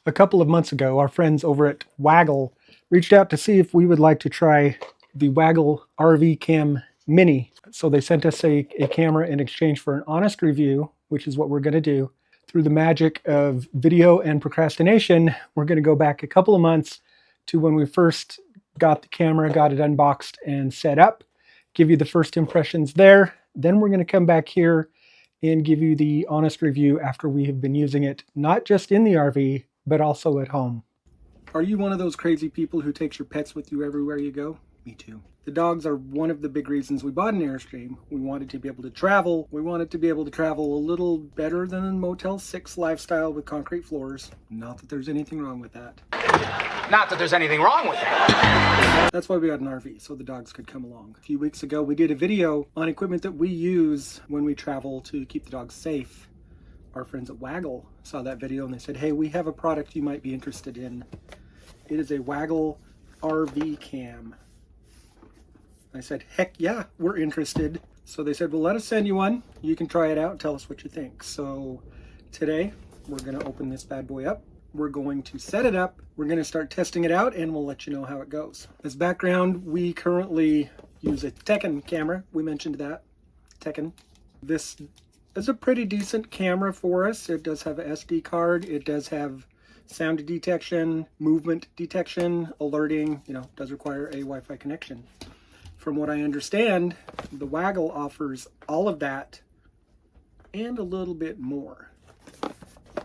A couple of months ago, our friends over at Waggle reached out to see if we would like to try the Waggle RV Cam Mini. So they sent us a camera in exchange for an honest review, which is what we're going to do. Through the magic of video and procrastination, we're going to go back a couple of months to when we first got the camera, got it unboxed and set up, give you the first impressions there. Then we're going to come back here and give you the honest review after we have been using it, not just in the RV, but also at home. Are you one of those crazy people who takes your pets with you everywhere you go? Me too. The dogs are one of the big reasons we bought an Airstream. We wanted to be able to travel. We wanted to be able to travel a little better than a Motel 6 lifestyle with concrete floors. Not that there's anything wrong with that. Not that there's anything wrong with that. That's why we got an RV, so the dogs could come along. A few weeks ago, we did a video on equipment that we use when we travel to keep the dogs safe. Our friends at Waggle saw that video and they said, hey, we have a product you might be interested in. It is a Waggle RV Cam. I said, heck yeah, we're interested. So they said, well, let us send you one. You can try it out and tell us what you think. So today, we're going to open this bad boy up. We're going to set it up. We're going to start testing it out and we'll let you know how it goes. As background, we currently use a Tekken camera. We mentioned that. Tekken. This is a pretty decent camera for us. It does have an SD card. It does have sound detection, movement detection, alerting, does require a Wi-Fi connection. From what I understand, the Waggle offers all of that and a little bit more.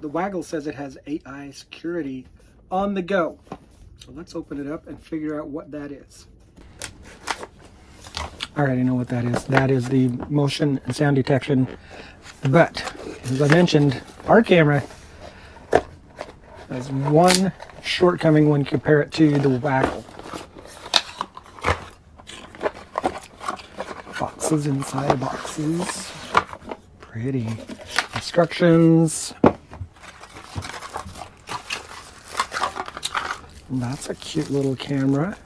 The Waggle says it has AI security on the go. So let's open it up and figure out what that is. I already know what that is. That is the motion and sound detection. But, as I mentioned, our camera has one shortcoming when you compare it to the Waggle. Boxes inside boxes. Pretty. Instructions. That's a cute little camera.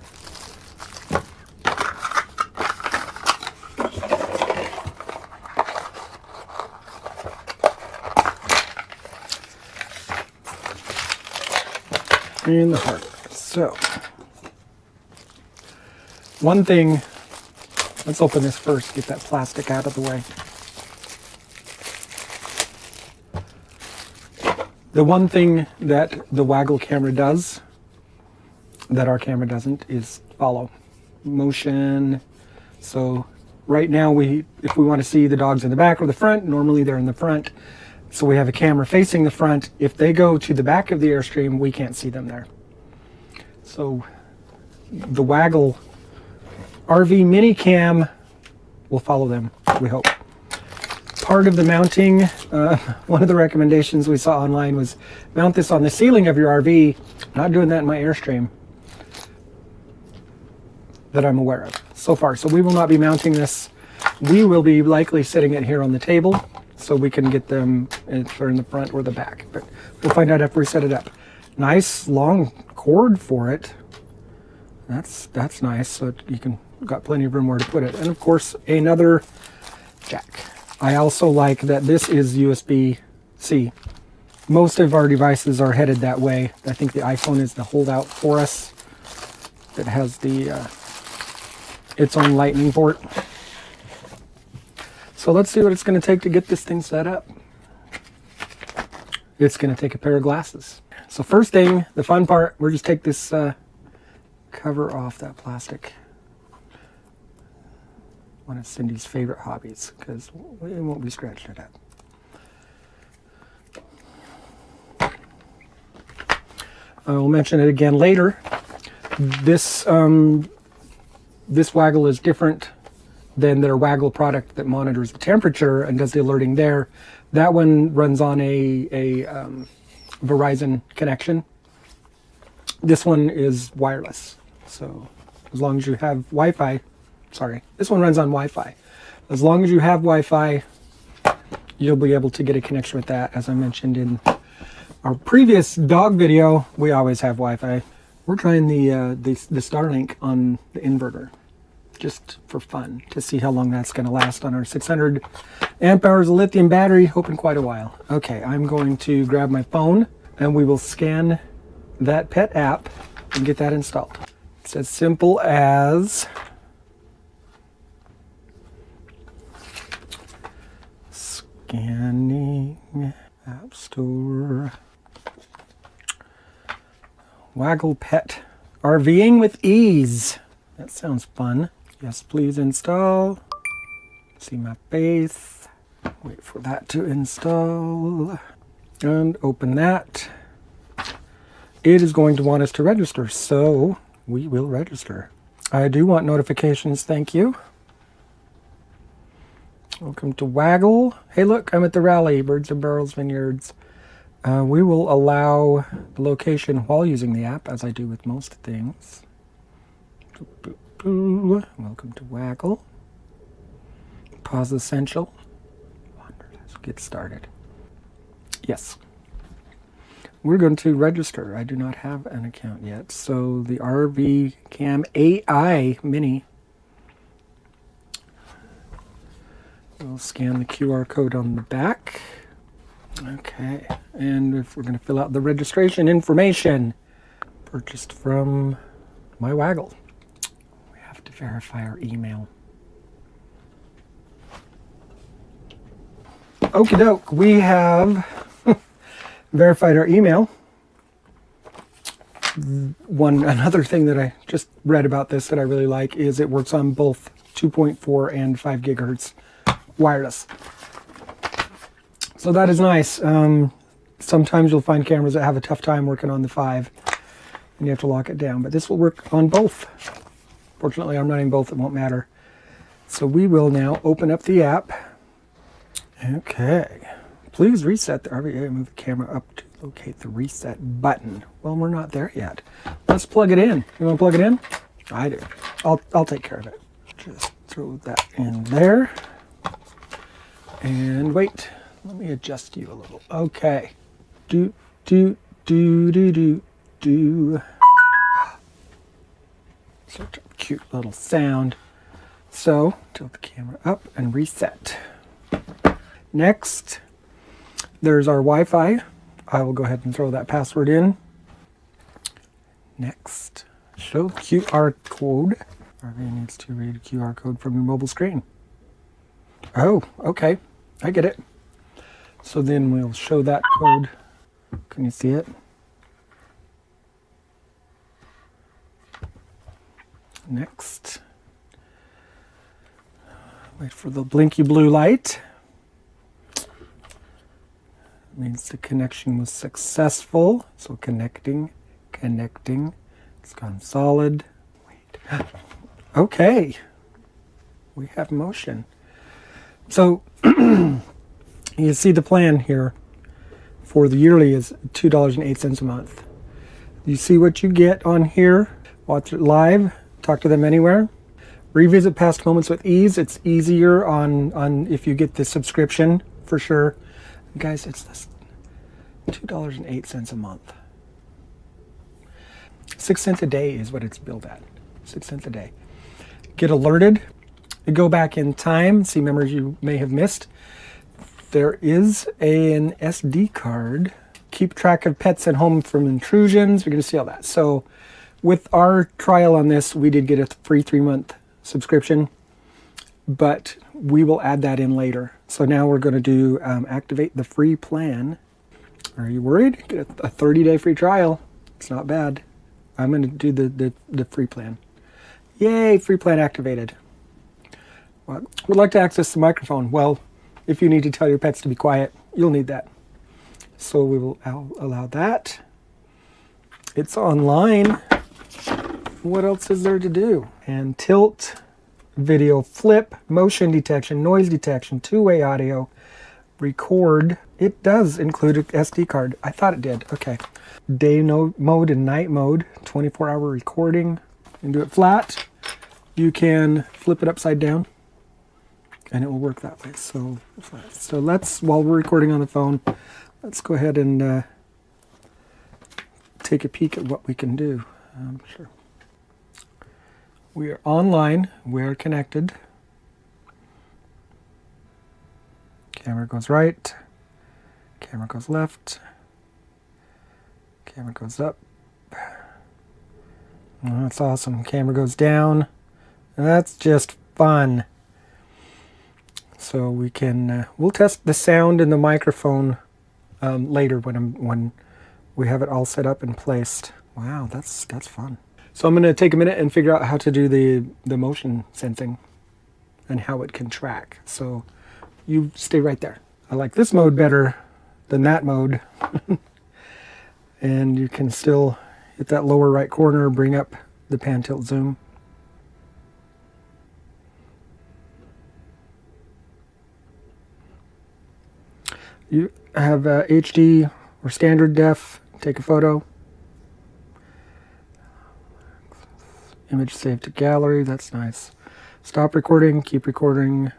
And the heart. So, one thing, let's open this first, get that plastic out of the way. The one thing that the Waggle camera does, that our camera doesn't, is follow motion. So right now, if we want to see the dogs in the back or the front, normally they're in the front. So we have a camera facing the front. If they go to the back of the Airstream, we can't see them there. So the Waggle RV Mini Cam will follow them, we hope. Part of the mounting, one of the recommendations we saw online was mount this on the ceiling of your RV. Not doing that in my Airstream that I'm aware of so far. So we will not be mounting this. We will be likely sitting it here on the table so we can get them if they're in the front or the back. But we'll find out after we set it up. Nice long cord for it. That's nice. So you can got plenty of room where to put it. And of course, another jack. I also like that this is USB-C. Most of our devices are headed that way. I think the iPhone is the holdout for us. That has the its own lightning port. So let's see what it's going to take to get this thing set up. It's going to take a pair of glasses. So first thing, the fun part, we'll just take this cover off that plastic. One of Cindy's favorite hobbies, because we won't be scratching it up. I will mention it again later. This Waggle is different than their Waggle product that monitors the temperature and does the alerting there. That one runs on a Verizon connection. This one is wireless. So as long as you have Wi-Fi, this one runs on Wi-Fi. As long as you have Wi-Fi, you'll be able to get a connection with that. As I mentioned in our previous dog video, we always have Wi-Fi. We're trying the Starlink on the inverter, just for fun, to see how long that's going to last on our 600 amp hours of lithium battery, hoping quite a while. Okay, I'm going to grab my phone. and we will scan that pet app and get that installed. It's as simple as scanning App Store. Waggle Pet RVing with ease. That sounds fun. Yes, please install. See my face. Wait for that to install. And open that. It is going to want us to register, so we will register. I do want notifications, thank you. Welcome to Waggle. Hey look, I'm at the rally, Birds and Barrels Vineyards. We will allow the location while using the app, as I do with most things. Welcome to Waggle. Pause essential. Let's get started. Yes. We're going to register. I do not have an account yet. So the RV Cam AI Mini. We'll scan the QR code on the back. Okay. And if we're going to fill out the registration information purchased from my Waggle. We have to verify our email. Okie doke. We have verified our email. Another thing that I just read about this that I really like is it works on both 2.4 and 5 gigahertz wireless. So that is nice. Sometimes you'll find cameras that have a tough time working on the 5 and you have to lock it down, but this will work on both. Fortunately, I'm running both, it won't matter. So we will now open up the app. Okay. Please reset the RV. Move the camera up to locate the reset button. Well, we're not there yet. Let's plug it in. You want to plug it in? I do. I'll take care of it. Just throw that in there. And wait. Let me adjust you a little. Okay. Do. Such a cute little sound. So, tilt the camera up and reset. Next, there's our Wi-Fi. I will go ahead and throw that password in. Next, show QR code. RV needs to read a QR code from your mobile screen. Oh, okay. I get it. So then we'll show that code. Can you see it? Next. Wait for the blinky blue light. Means the connection was successful. So connecting. It's gone solid. Wait. Okay. We have motion. So you see the plan here for the yearly is $2.08 a month. You see what you get on here. Watch it live. Talk to them anywhere. Revisit past moments with ease. It's easier on if you get the subscription for sure. Guys, it's this $2.08 a month. 6 cents a day is what it's billed at. 6 cents a day. Get alerted. Go back in time. See memories you may have missed. There is an SD card. Keep track of pets at home from intrusions. You're going to see all that. So with our trial on this, we did get a free 3-month subscription, but we will add that in later. So now we're going to do activate the free plan. Are you worried? Get a 30-day free trial. It's not bad. I'm going to do the free plan. Yay, free plan activated. Well, would like to access the microphone. Well, if you need to tell your pets to be quiet, you'll need that. So we will allow that. It's online. What else is there to do? And tilt, video flip, motion detection, noise detection, two-way audio, record. It does include an SD card. I thought it did. Okay. Day mode and night mode, 24-hour recording. You can do it flat. You can flip it upside down, and it will work that way. So let's, while we're recording on the phone, let's go ahead and take a peek at what we can do. Sure. We are online. We are connected. Camera goes right. Camera goes left. Camera goes up. Oh, that's awesome. Camera goes down. That's just fun. So we can we'll test the sound and the microphone later when we have it all set up and placed. Wow, that's fun. So I'm going to take a minute and figure out how to do the motion sensing and how it can track. So you stay right there. I like this mode better than that mode. And you can still hit that lower right corner, bring up the pan tilt zoom. You have HD or standard def, take a photo. Image saved to gallery, that's nice. Stop recording, keep recording.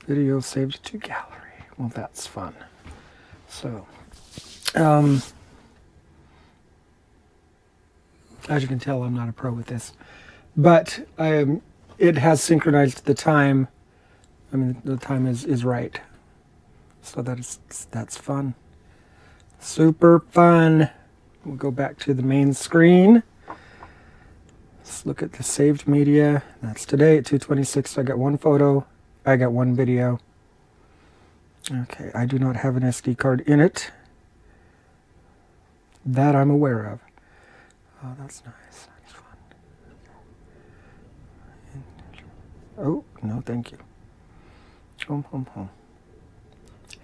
Video saved to gallery. Well, that's fun. So, as you can tell, I'm not a pro with this, but it has synchronized the time. I mean, the time is right. So that's fun. Super fun. We'll go back to the main screen. Let's look at the saved media. That's today at 2:26. I got one photo. I got one video. Okay, I do not have an SD card in it. That I'm aware of. Oh, that's nice. That's fun. Oh, no, thank you. Home.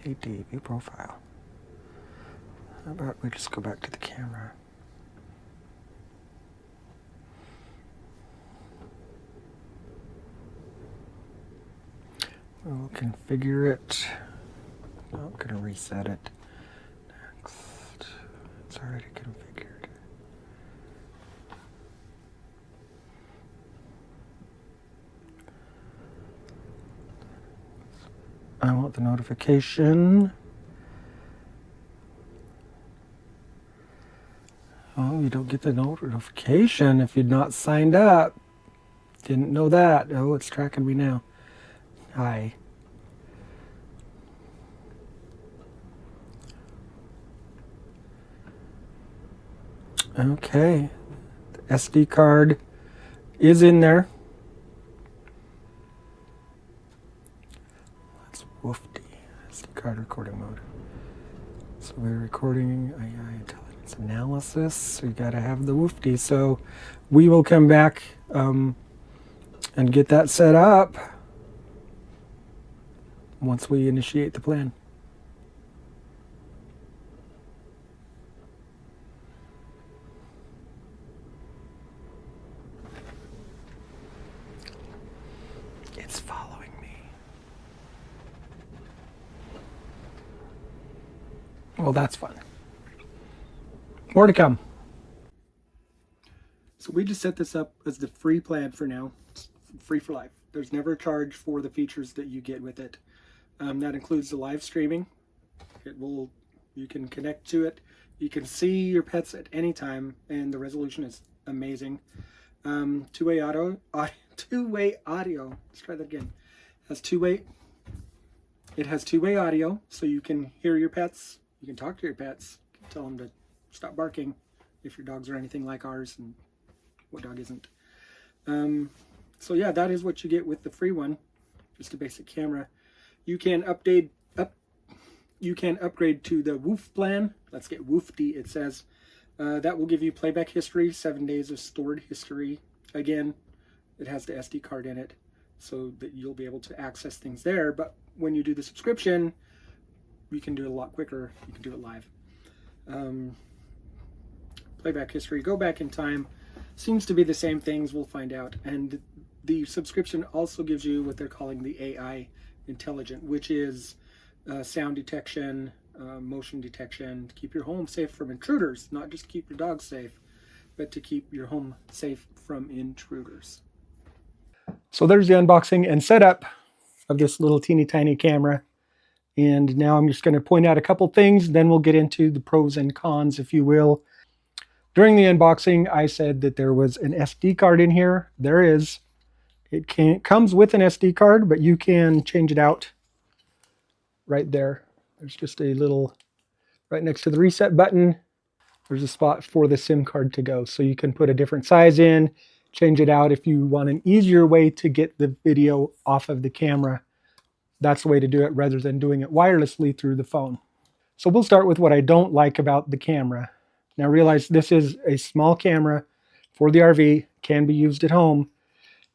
Hey, Dave, view profile. How about we just go back to the camera? We'll configure it. No, I'm going to reset it. Next. It's already configured. I want the notification. Oh, you don't get the notification if you're not signed up. Didn't know that. Oh, it's tracking me now. Hi. Okay. The SD card is in there. That's woofy. SD card recording mode. So we're recording AI intelligence analysis. So you got to have the woofy. So we will come back and get that set up once we initiate the plan. It's following me. Well, that's fun. More to come. So we just set this up as the free plan for now. It's free for life. There's never a charge for the features that you get with it. That includes the live streaming. You can connect to it. You can see your pets at any time, and the resolution is amazing. Two-way audio. Let's try that again. It has two-way audio, so you can hear your pets. You can talk to your pets. You can tell them to stop barking if your dogs are anything like ours, and what dog isn't. So yeah, that is what you get with the free one. Just a basic camera. You can upgrade to the Woof plan. Let's get Woofy, it says. That will give you playback history, 7 days of stored history. Again, it has the SD card in it, so that you'll be able to access things there. But when you do the subscription, you can do it a lot quicker. You can do it live. Playback history, go back in time. Seems to be the same things, we'll find out. And the subscription also gives you what they're calling the AI Intelligent, which is sound detection, motion detection, to keep your home safe from intruders. Not just to keep your dogs safe, but to keep your home safe from intruders. So there's the unboxing and setup of this little teeny tiny camera. And now I'm just going to point out a couple things, then we'll get into the pros and cons, if you will. During the unboxing, I said that there was an SD card in here. There is. comes with an SD card, but you can change it out right there. There's just a little, right next to the reset button, there's a spot for the SIM card to go. So you can put a different size in, change it out if you want an easier way to get the video off of the camera. That's the way to do it rather than doing it wirelessly through the phone. So we'll start with what I don't like about the camera. Now realize this is a small camera for the RV, can be used at home.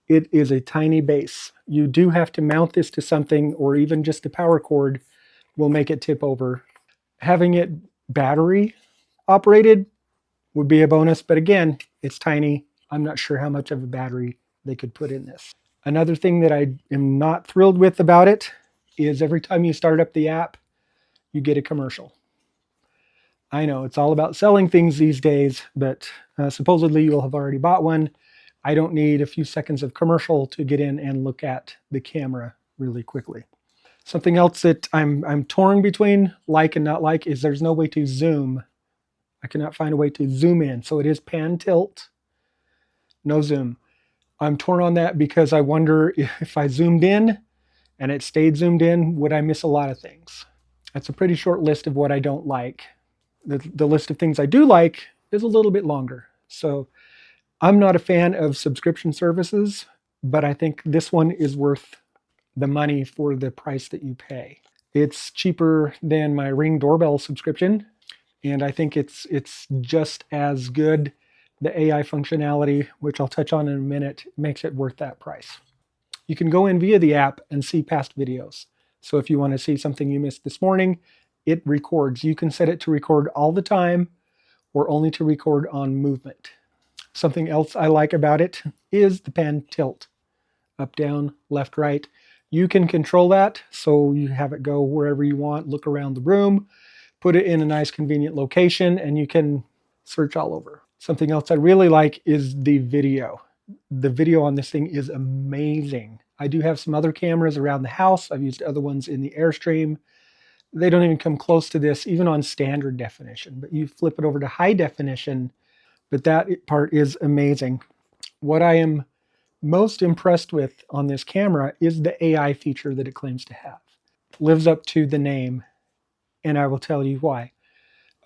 It is a tiny base. You do have to mount this to something, or even just a power cord will make it tip over. Having it battery operated would be a bonus, but again, it's tiny. I'm not sure how much of a battery they could put in this. Another thing that I am not thrilled with about it is every time you start up the app, you get a commercial. I know it's all about selling things these days, but supposedly you'll have already bought one. I don't need a few seconds of commercial to get in and look at the camera really quickly. Something else that I'm torn between like and not like is there's no way to zoom. I cannot find a way to zoom in. So it is pan tilt, no zoom. I'm torn on that because I wonder if I zoomed in and it stayed zoomed in, would I miss a lot of things? That's a pretty short list of what I don't like. The list of things I do like is a little bit longer. So I'm not a fan of subscription services, but I think this one is worth the money for the price that you pay. It's cheaper than my Ring doorbell subscription, and I think it's just as good. The AI functionality, which I'll touch on in a minute, makes it worth that price. You can go in via the app and see past videos. So if you want to see something you missed this morning, it records. You can set it to record all the time or only to record on movement. Something else I like about it is the pan tilt. Up, down, left, right. You can control that so you have it go wherever you want, look around the room, put it in a nice convenient location, and you can search all over. Something else I really like is the video. The video on this thing is amazing. I do have some other cameras around the house. I've used other ones in the Airstream. They don't even come close to this, even on standard definition. But you flip it over to high definition, but that part is amazing. What I am most impressed with on this camera is the AI feature that it claims to have. It lives up to the name, and I will tell you why.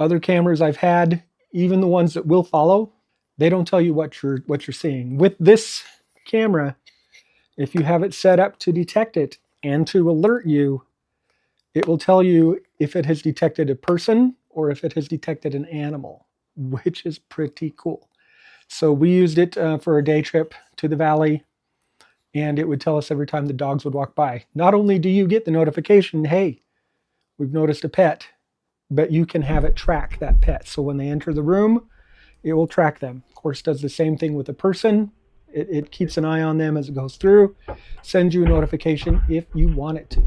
Other cameras I've had, even the ones that will follow, they don't tell you what you're seeing. With this camera, if you have it set up to detect it and to alert you, it will tell you if it has detected a person or if it has detected an animal, which is pretty cool. So we used it for a day trip to the valley, and it would tell us every time the dogs would walk by. Not only do you get the notification, hey, we've noticed a pet, but you can have it track that pet. So when they enter the room, it will track them. Of course, does the same thing with a person. It keeps an eye on them as it goes through, sends you a notification if you want it to.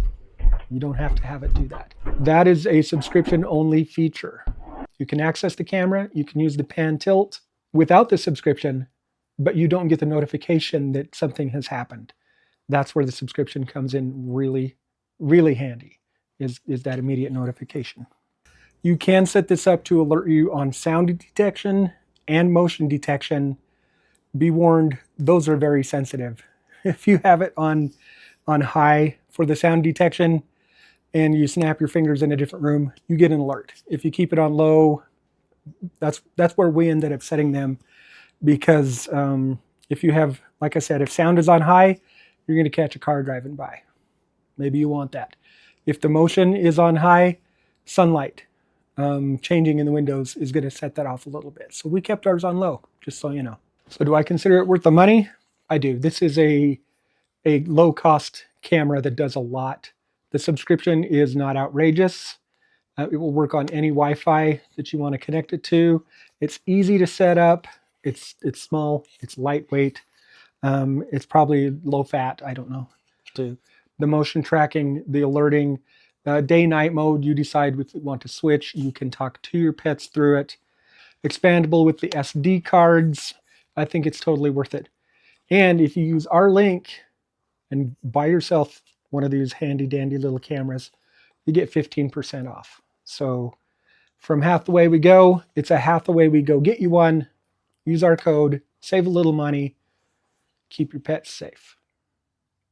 You don't have to have it do that. That is a subscription-only feature. You can access the camera, you can use the pan tilt without the subscription, but you don't get the notification that something has happened. That's where the subscription comes in really, really handy, is that immediate notification. You can set this up to alert you on sound detection and motion detection. Be warned, those are very sensitive. If you have it on high for the sound detection and you snap your fingers in a different room, you get an alert. If you keep it on low, that's where we ended up setting them, because if you have, like I said, if sound is on high, you're going to catch a car driving by. Maybe you want that. If the motion is on high, sunlight changing in the windows is going to set that off a little bit. So we kept ours on low, just so you know. So do I consider it worth the money? I do. This is a low-cost camera that does a lot. The subscription is not outrageous. It will work on any Wi-Fi that you want to connect it to. It's easy to set up. It's small. It's lightweight. It's probably low fat. I don't know. The motion tracking, the alerting, day-night mode, you decide if you want to switch. You can talk to your pets through it. Expandable with the SD cards. I think it's totally worth it. And if you use our link and buy yourself one of these handy dandy little cameras, you get 15% off. So from Hathaway We Go, it's a Hathaway We Go get you one. Use our code, save a little money, keep your pets safe.